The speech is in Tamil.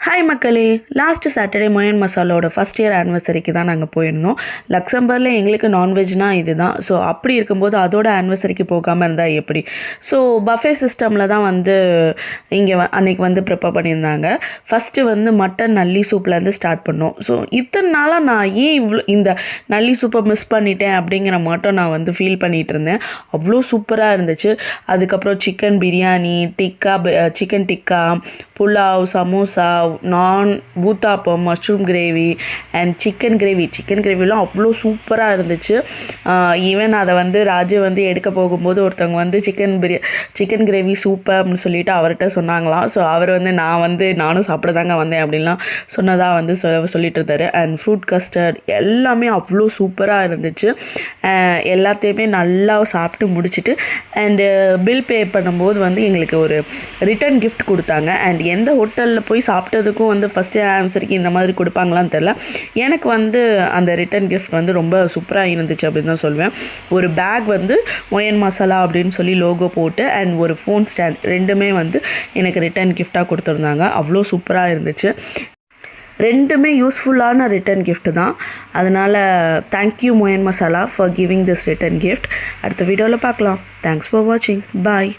ஹாய் மக்களே, லாஸ்ட் சாட்டர்டே மொயன் மசாலாவோட ஃபஸ்ட் இயர் ஆனிவர்சரிக்கு தான் நாங்கள் போயிருந்தோம். லக்சம்பர்கில் எங்களுக்கு நான்வெஜ்னால் இது தான். ஸோ அப்படி இருக்கும்போது அதோட ஆனிவர்சரிக்கு போகாமல் இருந்தால் எப்படி? ஸோ பஃபே சிஸ்டமில் தான் இங்கே அன்றைக்கி ப்ரிப்பேர் பண்ணியிருந்தாங்க. ஃபஸ்ட்டு மட்டன் நல்லி சூப்லேருந்து ஸ்டார்ட் பண்ணோம். ஸோ இத்தனை நாளாக நான் ஏன் இந்த நல்லி சூப்பை மிஸ் பண்ணிட்டேன் அப்படிங்கிற மட்டும் நான் ஃபீல் பண்ணிகிட்டு இருந்தேன். அவ்வளோ சூப்பராக இருந்துச்சு. அதுக்கப்புறம் chicken biryani, chicken tikka, pulao, samosa, naan uthappam, mushroom gravy and chicken கிரேவிலாம் அவ்வளோ சூப்பராக இருந்துச்சு. ஈவன் அதை ராஜு எடுக்க போகும்போது ஒருத்தவங்க சிக்கன் கிரேவி சூப்பர் அப்படின்னு சொல்லிட்டு அவர்கிட்ட சொன்னாங்களாம். ஸோ அவர் நானும் சாப்பிட தாங்க வந்தேன் அப்படின்லாம் சொன்னதாக சொல்லிட்டு இருந்தார். அண்ட் ஃப்ரூட் கஸ்டர்ட் எல்லாமே அவ்வளோ சூப்பராக இருந்துச்சு. எல்லாத்தையுமே நல்லா சாப்பிட்டு முடிச்சுட்டு அண்டு பில் பே பண்ணும்போது எங்களுக்கு ஒரு ரிட்டன் கிஃப்ட் கொடுத்தாங்க. அண்ட் எந்த ஹோட்டலில் போய் சாப்பிட்டதுக்கும் ஃபஸ்ட்டு ஆனிவர்சரிக்கு இந்த மாதிரி கொடுப்பாங்களான்னு தெரில. எனக்கு அந்த ரிட்டன் கிஃப்ட் ரொம்ப சூப்பராக இருந்துச்சு அப்படின்னு தான் சொல்வேன். ஒரு பேக் மொயன் மசாலா அப்படின்னு சொல்லி லோகோ போட்டு அண்ட் ஒரு ஃபோன் ஸ்டாண்ட் ரெண்டுமே எனக்கு ரிட்டன் கிஃப்டாக கொடுத்துருந்தாங்க. அவ்வளோ சூப்பராக இருந்துச்சு. ரெண்டுமே யூஸ்ஃபுல்லான ரிட்டன் கிஃப்ட் தான். அதனால் thank you Moyan masala for giving this return gift. அடுத்த வீடியோவில் பார்க்கலாம். தேங்க்ஸ் ஃபார் வாட்சிங். பாய்.